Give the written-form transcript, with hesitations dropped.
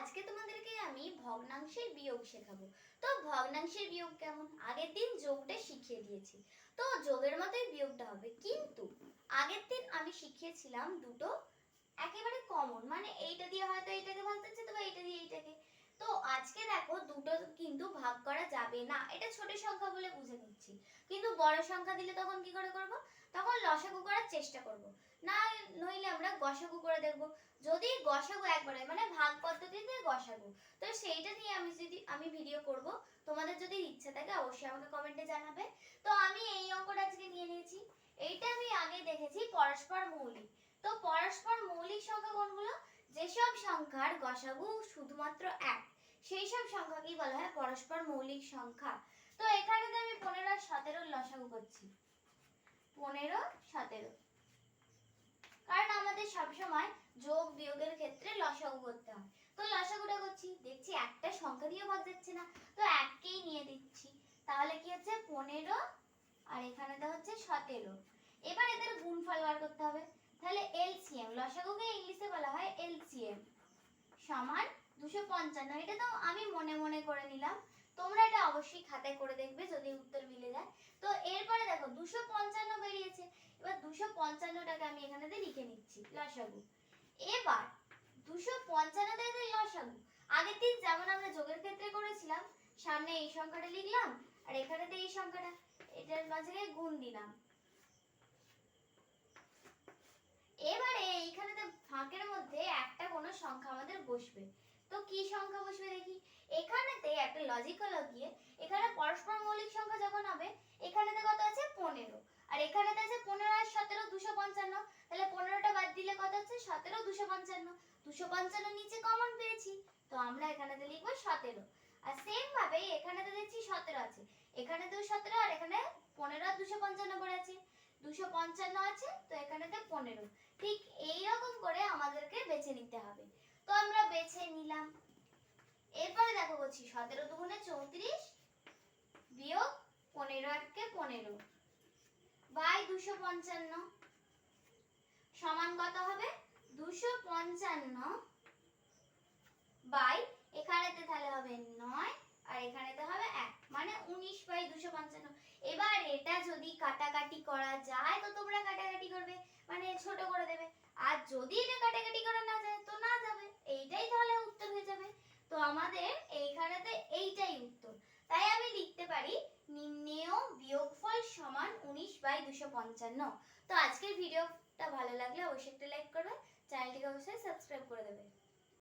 আজকে তোমাদেরকে আমি ভগ্নাংশের বিয়োগ শেখাবো। তো ভগ্নাংশের বিয়োগ কেমন? আগের দিন যোগটা শিখিয়ে দিয়েছি, তো যোগের মতোই বিয়োগটা হবে, কিন্তু আগের দিন আমি শিখিয়েছিলাম দুটো একেবারে কমন, মানে এইটা দিয়ে হয়তো এইটাকে ভাঙতে হচ্ছে, তবে এইটা দিয়ে এইটাকে। তো আজকে দেখো দুটো কিন্তু ভাগ করা যাবে না, এটা ছোট সংখ্যা বলে বুঝে নিচ্ছি, কিন্তু বড় সংখ্যা দিলে তখন কি করে করব? তখন লসাগু করার চেষ্টা করব, না নইলে আমরা গসাগু করে দেখব। যদি গসাগু একবারে মানে ভাগ পদ্ধতিতে গসাগু, তো সেইটা নিয়ে আমি ভিডিও করব। তোমাদের যদি ইচ্ছা থাকে অবশ্যই আমাকে কমেন্টে জানাবে। তো আমি এই অঙ্কটা আজকে নিয়ে নিয়েছি। এইটা আমি আগে দেখেছি পরস্পর মৌলিক। তো পরস্পর মৌলিক সংখ্যা কোনগুলো? যেসব সংখ্যার গসাগু শুধুমাত্র এক, সেই সব সংখ্যাকেই বলা হয় পরস্পর মৌলিক সংখ্যা। তো এখানে তো আমি 15 আর 17 লসাগু করছি, 15 17, কারণ আমাদের সবসময় যোগ বিয়োগের ক্ষেত্রে লসাগু করতে হয়। তো লসাগুটা করছি, দেখছি একটা সংখ্যা দিয়েও ভাগ যাচ্ছে না, তো এককেই নিয়ে দিচ্ছি। তাহলে কি হচ্ছে 15 আর এখানে তো হচ্ছে 17। এবার এদের গুণফল বার করতে হবে। তাহলে এলসিএম, লসাগুকে ইংলিশে বলা হয় এলসিএম, সমান 255। এটা তো আমি মনে মনে করে নিলাম, তোমরা এটা অবশ্যই খাতায় করে দেখবে যদি উত্তর মিলে যায়। তো এরপরে দেখো 255 বেরিয়েছে, এবার 255টাকে আমি এখানে লিখে নিচ্ছি লসাগু। এবার 255 তে লসাগু আগের দিন যেমন আমরা যোগের ক্ষেত্রে করেছিলাম, সামনে এই সংখ্যাটা লিখলাম আর এখানেতে এই সংখ্যাটা, এটার মাঝে গুণ দিলাম। এবারে এইখানেতে ফাঁকের মধ্যে একটা কোনো সংখ্যা আমাদের বসবে। তো কি সংখ্যা বসবে দেখি। এখানেতে একটা লজিক হলো গিয়ে, এখানে পরস্পর মৌলিক সংখ্যা যখন হবে, এখানেতে কত আছে 15, আর এখানেতে আছে 15 আর 17 255। তাহলে 15টা বাদ দিলে কত হচ্ছে 17 255। 255 নিচে কমন পেয়েছি, তো আমরা এখানেতে লিখব 17। আর সেম ভাবে এখানেতে দেখছি 17 আছে, এখানেতেও 17 আর এখানে 15 আর 255 পড়ে আছে, 255 আছে, তো এখানেতে 15। ঠিক এই রকম করে আমাদেরকে বেছে নিতে হবে। তো আমরা বেছে নিলাম। এরপরে দেখো বলছি 17 দুগুণে 34 বিয়োগ 15 এককে 15 বাই 255 সমান কত হবে? 255 বাই এখানেতে তাহলে হবে 9 আর এখানেতে হবে 1, মানে 19 বাই 255। এবার এটা যদি কাটাকাটি করা যায় তো তোমরা কাটাকাটি করবে, মানে ছোট করে দেবে। আর যদি এটা কাটাকাটি করা না যায় তো না যাবে, এইটাই তাহলে উত্তর হয়ে যাবে। তো আমাদের এইখানেতে এইটাই উত্তর। তাই আমি লিখতে পারি নির্ণেয় বিয়োগফল সমান 19 বাই 255। তো আজকের ভিডিওটা ভালো লাগলে অবশ্যই একটা লাইক করবে, চ্যানেলটিকে অবশ্যই সাবস্ক্রাইব করে দেবে।